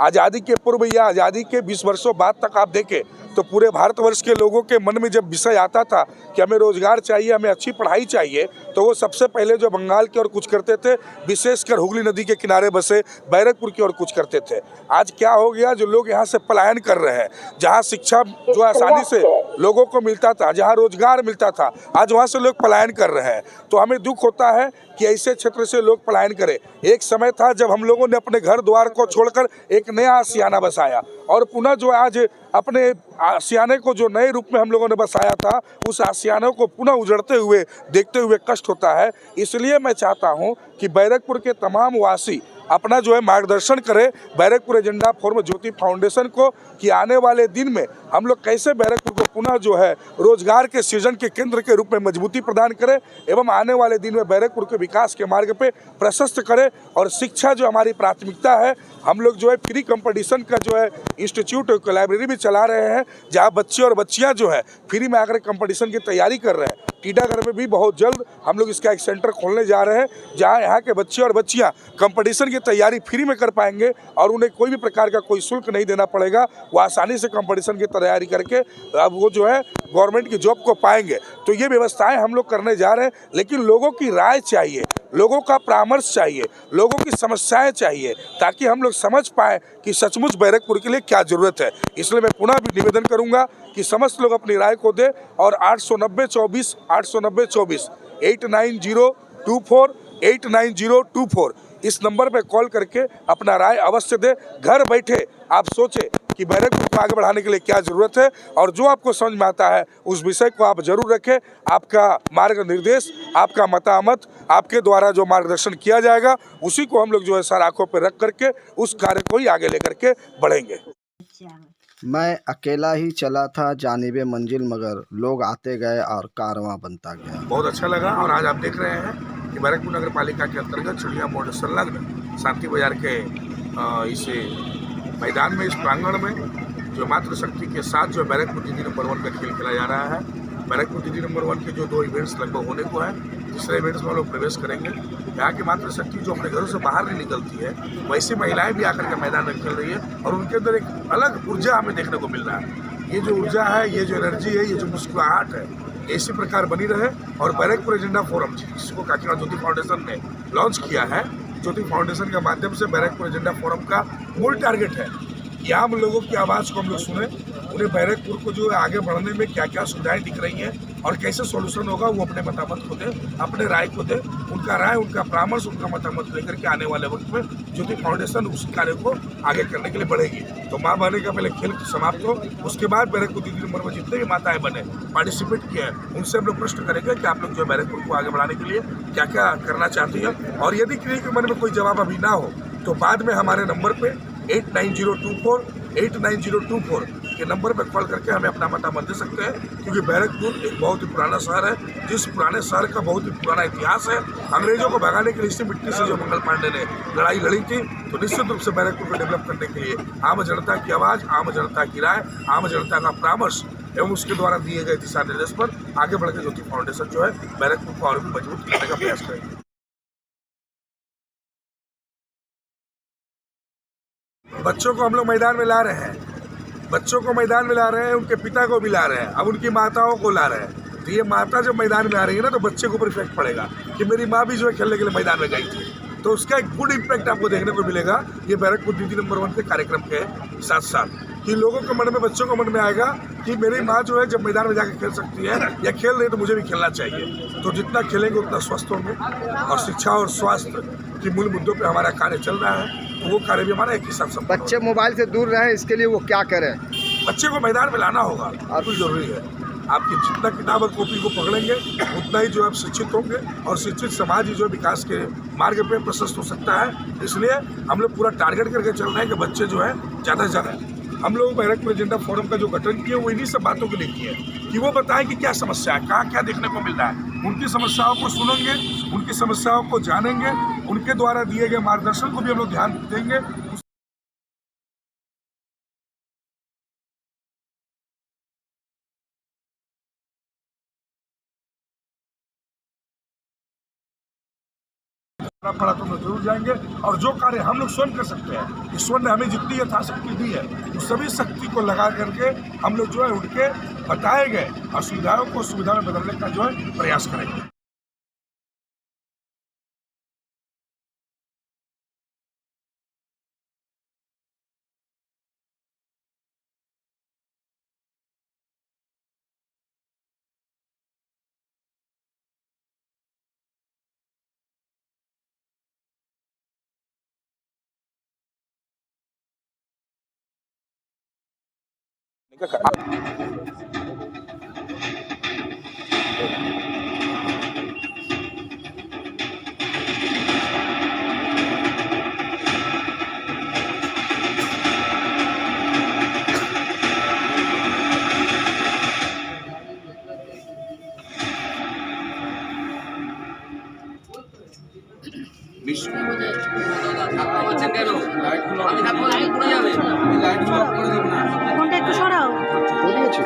आज़ादी के पूर्व या आज़ादी के 20 वर्षों बाद तक आप देखें तो पूरे भारतवर्ष के लोगों के मन में जब विषय आता था कि हमें रोजगार चाहिए, हमें अच्छी पढ़ाई चाहिए, तो वो सबसे पहले जो बंगाल की ओर कुछ करते थे, विशेषकर हुगली नदी के किनारे बसे बैरकपुर की ओर कुछ करते थे। आज क्या हो गया, जो लोग यहाँ से पलायन कर रहे हैं, जहाँ शिक्षा जो आसानी से लोगों को मिलता था, जहाँ रोजगार मिलता था, आज वहाँ से लोग पलायन कर रहे हैं। तो हमें दुख होता है कि ऐसे क्षेत्र से लोग पलायन करें। एक समय था जब हम लोगों ने अपने घर द्वार को छोड़कर एक नया आशियाना बसाया और पुनः जो आज अपने आशियाने को जो नए रूप में हम लोगों ने बसाया था, उस आशियाने को पुनः उजड़ते हुए देखते हुए कष्ट होता है। इसलिए मैं चाहता हूं कि बैरकपुर के तमाम वासी अपना जो है मार्गदर्शन करें बैरकपुर एजेंडा फोरम ज्योति फाउंडेशन को, कि आने वाले दिन में हम लोग कैसे बैरकपुर को पुनः जो है रोजगार के सृजन के केंद्र के रूप में मजबूती प्रदान करें एवं आने वाले दिन में बैरकपुर के विकास के मार्ग पे प्रशस्त करें। और शिक्षा जो हमारी प्राथमिकता है, हम लोग जो है फ्री कंपटीशन का जो है इंस्टीट्यूट लाइब्रेरी भी चला रहे हैं, जहाँ बच्चे और बच्चियाँ जो है फ्री में आकर कंपटीशन की तैयारी कर रहे हैं। टीटागढ़ में भी बहुत जल्द हम लोग इसका एक सेंटर खोलने जा रहे हैं, जहाँ यहाँ के बच्चे और बच्चियाँ कंपटीशन की तैयारी फ्री में कर पाएंगे और उन्हें कोई भी प्रकार का कोई शुल्क नहीं देना पड़ेगा। वो आसानी से कंपटीशन की तैयारी करके अब वो जो है गवर्नमेंट की जॉब को पाएंगे। तो ये व्यवस्थाएं हम लोग करने जा रहे हैं, लेकिन लोगों की राय चाहिए, लोगों का परामर्श चाहिए, लोगों की समस्याएं चाहिए, ताकि हम लोग समझ पाए कि सचमुच बैरकपुर के लिए क्या जरूरत है। इसलिए मैं पुनः भी निवेदन करूंगा कि समस्त लोग अपनी राय को दें और 890-24 890-24 89024 89024 इस नंबर पे कॉल करके अपना राय अवश्य दे। घर बैठे आप सोचें कि बैरकपुर को आगे बढ़ाने के लिए क्या जरूरत है, और जो आपको समझ में आता है उस विषय को आप जरूर रखें। आपका मार्ग निर्देश, आपका मतामत, आपके द्वारा जो मार्गदर्शन किया जाएगा, उसी को हम लोग जो है सर आंखों पर रख करके उस कार्य को ही आगे लेकर के बढ़ेंगे। मैं अकेला ही चला था जानिबे मंजिल, मगर लोग आते गए और कारवां बनता गया। बहुत अच्छा लगा। और आज आप देख रहे हैं कि बैरकपुर नगर पालिका के अंतर्गत चिड़िया मोड़ संलग्न शांति बाजार के इस मैदान में, इस प्रांगण में जो मातृशक्ति के साथ जो बैरकपुर दीदी नंबर 1 का खेल खेला जा रहा है। बैरकपुर दीदी नंबर 1 के जो 2 इवेंट्स लगभग होने को है, तीसरे इवेंट्स में हम लोग प्रवेश करेंगे। यहाँ की मातृशक्ति जो अपने घरों से बाहर नहीं निकलती है, वैसी महिलाएं भी आकर के मैदान में खेल रही है और उनके अंदर एक अलग ऊर्जा हमें देखने को मिल रहा है। ये जो ऊर्जा है, ये जो एनर्जी है, ये जो मुस्कुराहट है, इसी प्रकार बनी रहे। और बैरकपुर एजेंडा फोरम जिसको काकीनाथ ज्योति फाउंडेशन ने लॉन्च किया है, ज्योति फाउंडेशन के माध्यम से बैरकपुर एजेंडा फोरम का मूल टारगेट है कि आम लोगों की आवाज़ को हम लोग सुने, उन्हें बैरकपुर को जो है आगे बढ़ने में क्या क्या सुविधाएं दिख रही हैं और कैसे सॉल्यूशन होगा, वो अपने मतामत को दे, अपने राय को दे। उनका राय, उनका परामर्श, उनका मतामत लेकर के आने वाले वक्त में ज्योति फाउंडेशन उस कार्य को आगे करने के लिए बढ़ेगी। तो माँ बने का पहले खेल समाप्त हो, उसके बाद बैरकपुर दीदी नंबर में जितने भी माताएं बने पार्टिसिपेट किए हैं, उनसे हम लोग प्रश्न करेंगे कि आप लोग जो बैरकपुर को आगे बढ़ाने के लिए क्या क्या करना चाहती है। और यदि किसी के मन में कोई जवाब अभी ना हो तो बाद में हमारे नंबर पे 89024 के नंबर पर कॉल करके हमें अपना मतामत दे सकते हैं। क्योंकि बैरकपुर एक बहुत ही पुराना शहर है, जिस पुराने शहर का बहुत ही पुराना इतिहास है। अंग्रेजों को भगाने के लिए इसी मिट्टी से जो मंगल पांडे ने लड़ाई लड़ी थी, तो निश्चित रूप से बैरकपुर को डेवलप करने के लिए आम जनता की आवाज़, आम जनता की राय, आम जनता का परामर्श एवं उसके द्वारा दिए गए दिशा निर्देश पर आगे बढ़कर ज्योति फाउंडेशन जो है बैरकपुर को और भी मजबूत करने का प्रयास करेगी। बच्चों को हम लोग मैदान में ला रहे हैं, बच्चों को मैदान में ला रहे हैं, उनके पिता को भी ला रहे हैं, अब उनकी माताओं को ला रहे हैं। तो ये माता जब मैदान में आ रही है ना, तो बच्चे को ऊपर इफेक्ट पड़ेगा कि मेरी माँ भी जो है खेलने के लिए मैदान में गई थी। तो उसका एक गुड इम्पैक्ट आपको देखने को मिलेगा ये बैरकपुर दीदी नंबर 1 के कार्यक्रम के साथ साथ, कि लोगों के मन में, बच्चों को मन में आएगा कि मेरी माँ जो है जब मैदान में जाकर खेल सकती है या खेल रही, तो मुझे भी खेलना चाहिए। तो जितना खेलेंगे उतना स्वस्थ होंगे। और शिक्षा और स्वास्थ्य के मूल मुद्दों पर हमारा कार्य चल रहा है, तो वो कार्य भी हमारा एक ही साथ। बच्चे मोबाइल से दूर रहें, इसके लिए वो क्या करें? बच्चे को मैदान में लाना होगा, बिल्कुल जरूरी है। आपकी जितना किताब और कॉपी को पकड़ेंगे उतना ही जो है शिक्षित होंगे, और शिक्षित समाज ही जो विकास के मार्ग पे प्रशस्त हो सकता है। इसलिए हम लोग पूरा टारगेट करके चल रहे हैं कि बच्चे जो है ज़्यादा से ज़्यादा, हम लोग बैरकपुर एजेंडा फोरम का जो गठन किया वो इन्हीं सब बातों के लिए किया है कि वो बताएं कि क्या समस्या है, कहाँ क्या देखने को मिल रहा है। उनकी समस्याओं को सुनेंगे, उनकी समस्याओं को जानेंगे, उनके द्वारा दिए गए मार्गदर्शन को भी हम लोग ध्यान देंगे। पड़ा तो हम लोग जरूर जाएंगे। और जो कार्य हम लोग स्वयं कर सकते हैं, ईश्वर ने हमें जितनी यथाशक्ति दी है उस सभी शक्ति को लगा करके हम लोग जो है उनके बताए गए असुविधाओं को सुविधा में बदलने का जो है प्रयास करेंगे। ফোনটা একটু সরাও। বলিয়েছি